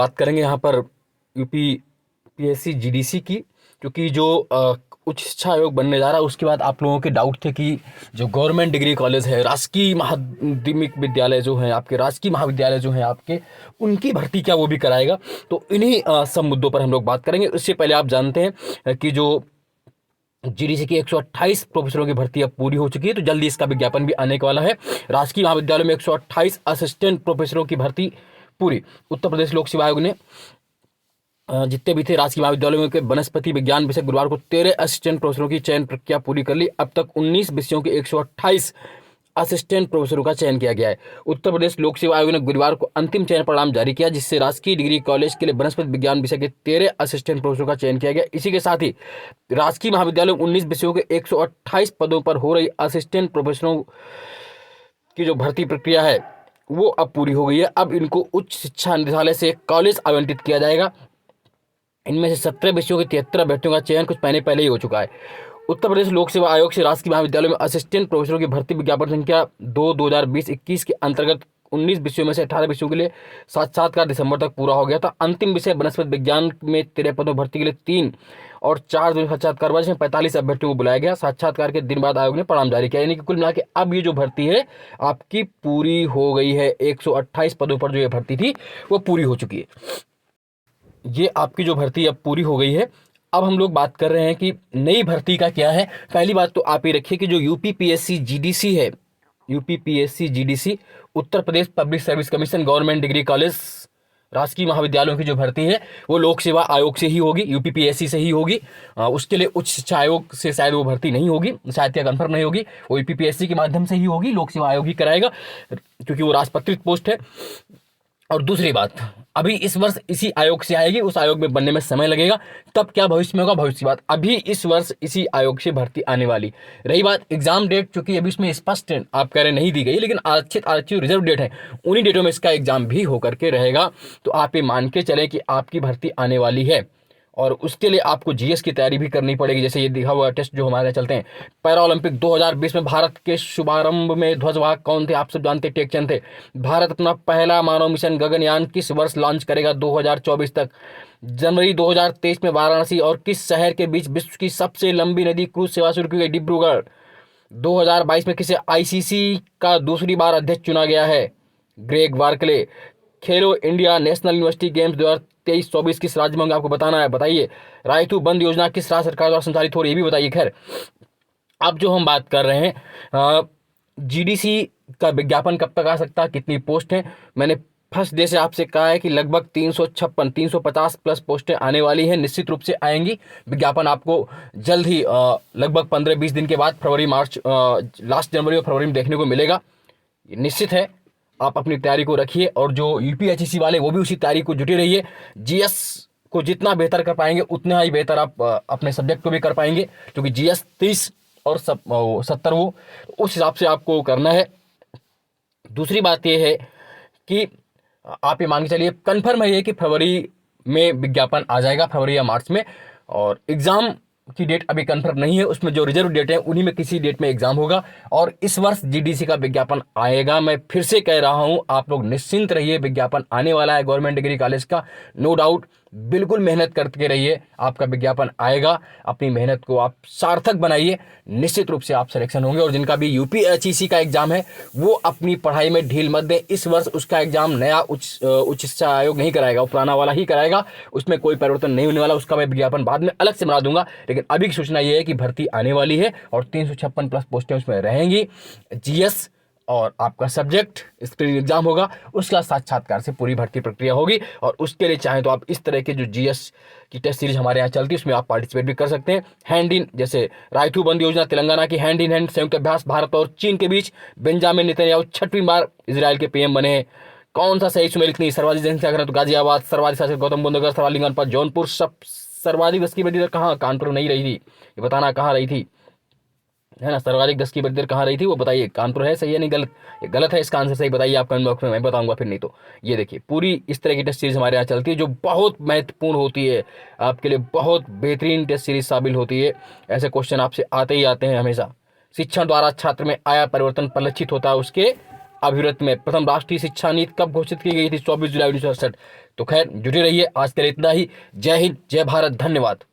बात करेंगे यहाँ पर यूपी पीएससी जीडीसी की, क्योंकि जो उच्च शिक्षा आयोग बनने जा रहा है उसके बाद आप लोगों के डाउट थे कि जो गवर्नमेंट डिग्री कॉलेज है, राजकीय माध्यमिक विद्यालय जो हैं आपके, राजकीय महाविद्यालय जो हैं आपके, उनकी भर्ती क्या वो भी कराएगा। तो इन्हीं सब मुद्दों पर हम लोग बात करेंगे। इससे पहले आप जानते हैं कि जो जीडीसी की 128 प्रोफेसरों की भर्ती अब पूरी हो चुकी है, तो जल्दी इसका विज्ञापन भी आने वाला है। राजकीय महाविद्यालयों में 128 असिस्टेंट प्रोफेसरों की भर्ती पूरी। उत्तर प्रदेश लोक सेवा आयोग ने जितने भी थे राजकीय महाविद्यालयों के वनस्पति विज्ञान विषय, गुरुवार को 13 असिस्टेंट प्रोफेसरों की चयन प्रक्रिया पूरी कर ली। अब तक 19 विषयों के 128 असिस्टेंट प्रोफेसरों का चयन किया गया है। उत्तर प्रदेश लोक सेवा आयोग ने गुरुवार को अंतिम चयन परिणाम जारी किया, जिससे राजकीय डिग्री कॉलेज के लिए वनस्पति विज्ञान विषय के 13 असिस्टेंट प्रोफेसरों का चयन किया गया। इसी के साथ ही राजकीय महाविद्यालयों में 19 विषयों के 128 पदों पर हो रही असिस्टेंट प्रोफेसरों की जो भर्ती प्रक्रिया है वो अब पूरी हो गई है। अब इनको उच्च शिक्षा निदेशालय से कॉलेज आवंटित किया जाएगा। इनमें से 17 विषयों की 73 अभ्यर्थियों का चयन कुछ महीने पहले ही हो चुका है। उत्तर प्रदेश लोक सेवा आयोग से राजकीय महाविद्यालयों में असिस्टेंट प्रोफेसरों की भर्ती विज्ञापन संख्या 2/2020-21 के अंतर्गत 19 विषयों में से 18 विषयों के लिए साक्षात्कार दिसंबर तक पूरा हो गया था। अंतिम विषय वनस्पति विज्ञान में 13 पदों भर्ती के लिए 3 और 4 दिन साक्षात्कार हुआ, जिसमें 45 अभ्यर्थियों को बुलाया गया। साक्षात्कार के दिन बाद आयोग ने परिणाम जारी किया, यानी कि कुल मिलाकर अब ये जो भर्ती है आपकी पूरी हो गई है। 128 पदों पर जो ये भर्ती थी वो पूरी हो चुकी है। ये आपकी जो भर्ती अब पूरी हो गई है। अब हम लोग बात कर रहे हैं कि नई भर्ती का क्या है। पहली बात तो आप ये रखिए कि जो यूपीपीएससी जीडीसी है, UPPSC GDC Uttar Pradesh public service commission government degree college राजकीय महाविद्यालयों की जो भर्ती है वो लोक सेवा आयोग से ही होगी, यूपीपीएससी से ही होगी। उसके लिए उच्च शिक्षा आयोग से शायद वो भर्ती नहीं होगी, शायद क्या कंफर्म नहीं होगी, वो यूपीपीएससी के माध्यम से ही होगी, लोक सेवा आयोग ही कराएगा क्योंकि वो राजपत्रित पोस्ट है। और दूसरी बात, अभी इस वर्ष इसी आयोग से आएगी, उस आयोग में बनने में समय लगेगा, तब क्या भविष्य में होगा भविष्य की बात। अभी इस वर्ष इसी आयोग से भर्ती आने वाली। रही बात एग्जाम डेट, चूंकि अभी इसमें स्पष्ट आप कह रहे नहीं दी गई, लेकिन आरक्षित रिजर्व डेट है, उन्हीं डेटों में इसका एग्जाम भी होकर के रहेगा। तो आप ये मान के चलें कि आपकी भर्ती आने वाली है और उसके लिए आपको जीएस की तैयारी भी करनी पड़ेगी। जैसे ये दिखा हुआ टेस्ट जो हमारे यहाँ चलते हैं। पैरा ओलंपिक 2020 में भारत के शुभारंभ में ध्वजवाहक कौन थे? आप सब जानते हैं, टेकचंद थे। भारत अपना पहला मानव मिशन गगनयान किस वर्ष लॉन्च करेगा? 2024 तक। जनवरी 2023 में वाराणसी और किस शहर के बीच विश्व की सबसे लंबी नदी क्रूज सेवा शुरू की गई? डिब्रूगढ़। 2022 में किसे आईसीसी का दूसरी बार अध्यक्ष चुना गया है? Greg Barclay. खेलो इंडिया नेशनल यूनिवर्सिटी गेम्स 2023-24 किस राज्य में होंगे? आपको बताना है, बताइए। रायतू बंद योजना किस राज्य सरकार द्वारा संचालित हो रही है, ये भी बताइए। खैर, अब जो हम बात कर रहे हैं जीडीसी का विज्ञापन कब तक आ सकता है, कितनी पोस्ट है? मैंने फर्स्ट डे से आपसे कहा है कि लगभग 350 प्लस पोस्टें आने वाली हैं, निश्चित रूप से आएंगी। विज्ञापन आपको जल्द ही लगभग 15-20 दिन के बाद फरवरी मार्च लास्ट जनवरी और फरवरी में देखने को मिलेगा, ये निश्चित है। आप अपनी तैयारी को रखिए और जो यूपीएचईसी वाले वो भी उसी तैयारी को जुटे रहिए। जीएस को जितना बेहतर कर पाएंगे उतना ही बेहतर आप अपने सब्जेक्ट को भी कर पाएंगे, क्योंकि जीएस 30 और 70 वो उस हिसाब से आपको करना है। दूसरी बात यह है कि आप ये मान के चलिए, कन्फर्म है ये कि फरवरी में विज्ञापन आ जाएगा, फरवरी या मार्च में। और एग्जाम की डेट अभी कंफर्म नहीं है, उसमें जो रिजर्व डेट है उन्हीं में किसी डेट में एग्जाम होगा और इस वर्ष जीडीसी का विज्ञापन आएगा। मैं फिर से कह रहा हूं, आप लोग निश्चिंत रहिए, विज्ञापन आने वाला है गवर्नमेंट डिग्री कॉलेज का, नो डाउट। बिल्कुल मेहनत करते रहिए, आपका विज्ञापन आएगा। अपनी मेहनत को आप सार्थक बनाइए, निश्चित रूप से आप सिलेक्शन होंगे। और जिनका भी यूपीएचईसी का एग्जाम है वो अपनी पढ़ाई में ढील मत दें। इस वर्ष उसका एग्जाम नया उच्च शिक्षा आयोग नहीं कराएगा, वो पुराना वाला ही कराएगा, उसमें कोई परिवर्तन नहीं होने वाला। उसका मैं विज्ञापन बाद में अलग से बना दूंगा, लेकिन अभी की सूचना ये है कि भर्ती आने वाली है और 356 प्लस पोस्टें उसमें रहेंगी। जीएस और आपका सब्जेक्ट स्क्रीनिंग एग्जाम होगा, उसका साक्षात्कार से पूरी भर्ती प्रक्रिया होगी। और उसके लिए चाहें तो आप इस तरह के जो जीएस की टेस्ट सीरीज हमारे यहाँ चलती है उसमें आप पार्टिसिपेट भी कर सकते हैं। हैंड इन, जैसे रायतू बंद योजना तेलंगाना की, हैंड इन हैंड संयुक्त अभ्यास भारत और चीन के बीच। बेंजामिन नेतन्याहू 6वीं बार इजराइल के पीएम बने हैं। कौन सा सही सुमेल इतनी? सर्वाधिक जनसंख्या घनत्व तो गाजियाबाद, सर्वाधिक शासक गौतम बुद्ध नगर, सर्वाधिक अनपढ़ जौनपुर, सर्वाधिक 10 की वृद्धि दर कहाँ? कानपुर नहीं रही थी, ये बताना कहाँ रही थी, है ना। सर्वाधिक 10 की वृद्धि दर कहाँ रही थी वो बताइए। कानपुर है, सही है नहीं गलत? ये गलत है, इसका आंसर सही बताइए आप कमेंट बॉक्स में, मैं बताऊंगा फिर नहीं तो। ये देखिए, पूरी इस तरह की टेस्ट सीरीज हमारे यहाँ चलती है जो बहुत महत्वपूर्ण होती है, आपके लिए बहुत बेहतरीन टेस्ट सीरीज शामिल होती है। ऐसे क्वेश्चन आपसे आते ही आते हैं हमेशा। शिक्षण द्वारा छात्र में आया परिवर्तन परिलक्षित होता है उसके अभिवृत्ति में प्रथम राष्ट्रीय शिक्षा नीति कब घोषित की गई थी? 24 जुलाई 1968। तो खैर जुटे रहिए, आज के लिए इतना ही। जय हिंद, जय भारत, धन्यवाद।